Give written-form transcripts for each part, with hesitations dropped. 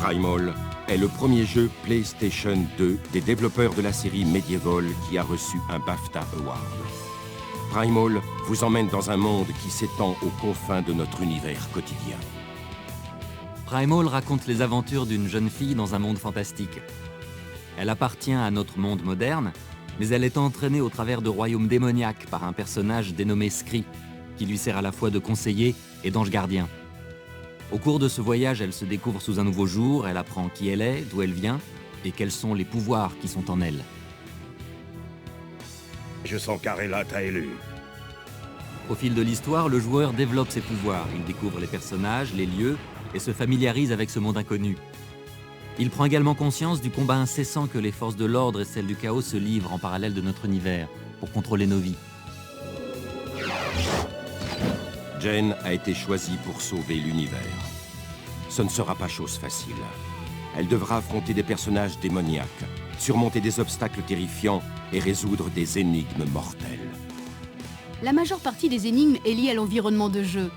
Primal est le premier jeu PlayStation 2 des développeurs de la série Medieval qui a reçu un BAFTA Award. Primal vous emmène dans un monde qui s'étend aux confins de notre univers quotidien. Primal raconte les aventures d'une jeune fille dans un monde fantastique. Elle appartient à notre monde moderne, mais elle est entraînée au travers de royaumes démoniaques par un personnage dénommé Scree, qui lui sert à la fois de conseiller et d'ange gardien. Au cours de ce voyage, elle se découvre sous un nouveau jour, elle apprend qui elle est, d'où elle vient, et quels sont les pouvoirs qui sont en elle. Je sens qu'Arella t'a élu. Au fil de l'histoire, le joueur développe ses pouvoirs, il découvre les personnages, les lieux, et se familiarise avec ce monde inconnu. Il prend également conscience du combat incessant que les forces de l'ordre et celles du chaos se livrent en parallèle de notre univers, pour contrôler nos vies. Jen a été choisie pour sauver l'univers. Ce ne sera pas chose facile. Elle devra affronter des personnages démoniaques, surmonter des obstacles terrifiants et résoudre des énigmes mortelles. La majeure partie des énigmes est liée à l'environnement de jeu.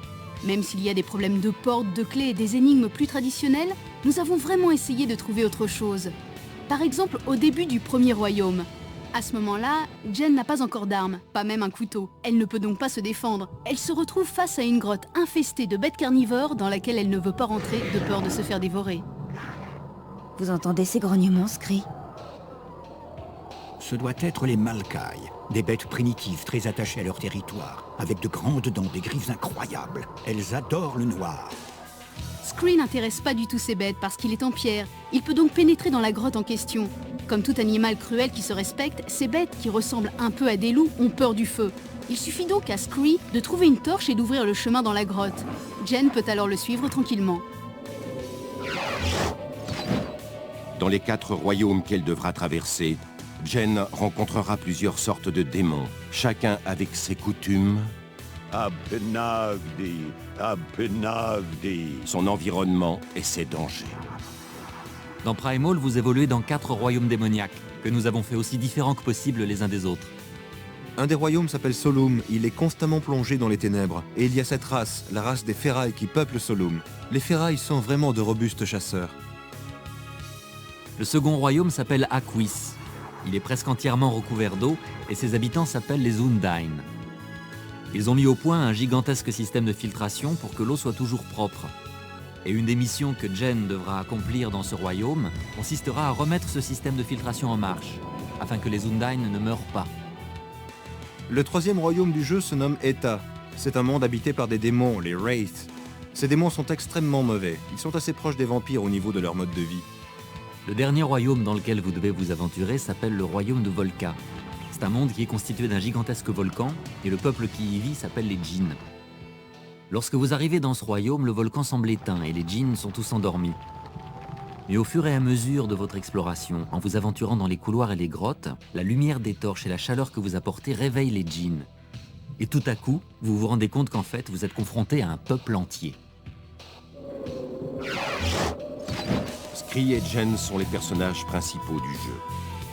Même s'il y a des problèmes de portes, de clés et des énigmes plus traditionnelles, nous avons vraiment essayé de trouver autre chose. Par exemple, au début du premier royaume. À ce moment-là, Jen n'a pas encore d'armes, pas même un couteau. Elle ne peut donc pas se défendre. Elle se retrouve face à une grotte infestée de bêtes carnivores dans laquelle elle ne veut pas rentrer de peur de se faire dévorer. Vous entendez ces grognements, Scree? Ce doit être les Malkai, des bêtes primitives très attachées à leur territoire, avec de grandes dents, des griffes incroyables. Elles adorent le noir. Scree n'intéresse pas du tout ces bêtes parce qu'il est en pierre. Il peut donc pénétrer dans la grotte en question. Comme tout animal cruel qui se respecte, ces bêtes, qui ressemblent un peu à des loups, ont peur du feu. Il suffit donc à Scree de trouver une torche et d'ouvrir le chemin dans la grotte. Jen peut alors le suivre tranquillement. Dans les 4 royaumes qu'elle devra traverser, Jen rencontrera plusieurs sortes de démons, chacun avec ses coutumes, Abnagdi, Abnagdi. son environnement et ses dangers. Dans Primal, vous évoluez dans 4 royaumes démoniaques, que nous avons fait aussi différents que possible les uns des autres. Un des royaumes s'appelle Solum, il est constamment plongé dans les ténèbres. Et il y a cette race, la race des ferrailles qui peuplent Solum. Les ferrailles sont vraiment de robustes chasseurs. Le second royaume s'appelle Aquis. Il est presque entièrement recouvert d'eau et ses habitants s'appellent les Undine. Ils ont mis au point un gigantesque système de filtration pour que l'eau soit toujours propre. Et une des missions que Jen devra accomplir dans ce royaume consistera à remettre ce système de filtration en marche, afin que les Undine ne meurent pas. Le troisième royaume du jeu se nomme Eta. C'est un monde habité par des démons, les Wraiths. Ces démons sont extrêmement mauvais. Ils sont assez proches des vampires au niveau de leur mode de vie. Le dernier royaume dans lequel vous devez vous aventurer s'appelle le royaume de Volca. C'est un monde qui est constitué d'un gigantesque volcan et le peuple qui y vit s'appelle les djinns. Lorsque vous arrivez dans ce royaume, le volcan semble éteint et les djinns sont tous endormis. Mais au fur et à mesure de votre exploration, en vous aventurant dans les couloirs et les grottes, la lumière des torches et la chaleur que vous apportez réveillent les djinns. Et tout à coup, vous vous rendez compte qu'en fait, vous êtes confronté à un peuple entier. Scree et Jen sont les personnages principaux du jeu.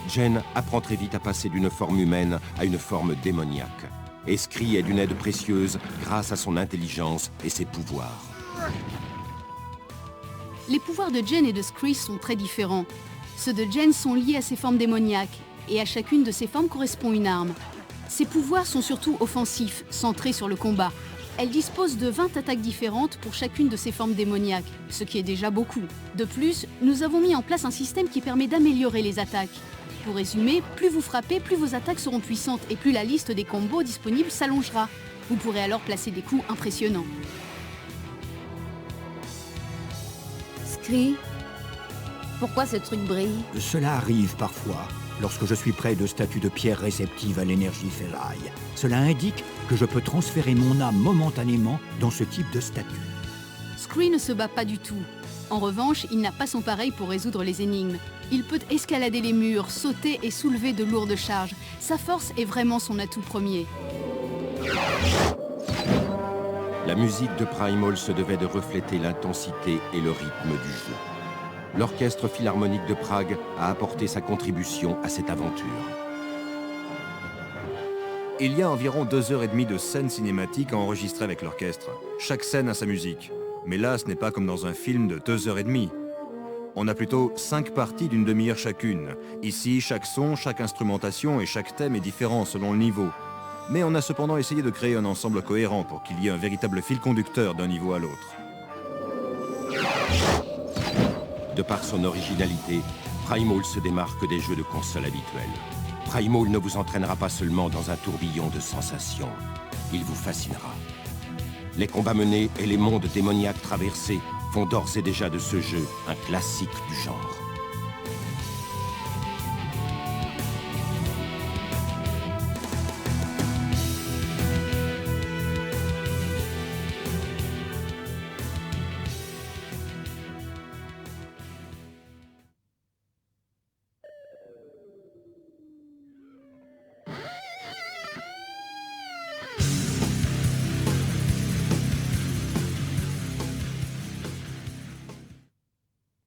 Jen apprend très vite à passer d'une forme humaine à une forme démoniaque. Et Scree est d'une aide précieuse grâce à son intelligence et ses pouvoirs. Les pouvoirs de Jen et de Scree sont très différents. Ceux de Jen sont liés à ses formes démoniaques, et à chacune de ces formes correspond une arme. Ses pouvoirs sont surtout offensifs, centrés sur le combat. Elle dispose de 20 attaques différentes pour chacune de ses formes démoniaques, ce qui est déjà beaucoup. De plus, nous avons mis en place un système qui permet d'améliorer les attaques. Pour résumer, plus vous frappez, plus vos attaques seront puissantes et plus la liste des combos disponibles s'allongera. Vous pourrez alors placer des coups impressionnants. Scree, pourquoi ce truc brille? Cela arrive parfois, lorsque je suis près de statues de pierre réceptives à l'énergie ferraille. Cela indique que je peux transférer mon âme momentanément dans ce type de statue. Scree ne se bat pas du tout. En revanche, il n'a pas son pareil pour résoudre les énigmes. Il peut escalader les murs, sauter et soulever de lourdes charges. Sa force est vraiment son atout premier. La musique de Primal se devait de refléter l'intensité et le rythme du jeu. L'Orchestre Philharmonique de Prague a apporté sa contribution à cette aventure. Il y a environ 2h30 de scènes cinématiques à enregistrer avec l'orchestre. Chaque scène a sa musique. Mais là, ce n'est pas comme dans un film de 2h30. On a plutôt 5 parties d'une demi-heure chacune. Ici, chaque son, chaque instrumentation et chaque thème est différent selon le niveau. Mais on a cependant essayé de créer un ensemble cohérent pour qu'il y ait un véritable fil conducteur d'un niveau à l'autre. De par son originalité, Primal se démarque des jeux de console habituels. Primal ne vous entraînera pas seulement dans un tourbillon de sensations, il vous fascinera. Les combats menés et les mondes démoniaques traversés font d'ores et déjà de ce jeu un classique du genre.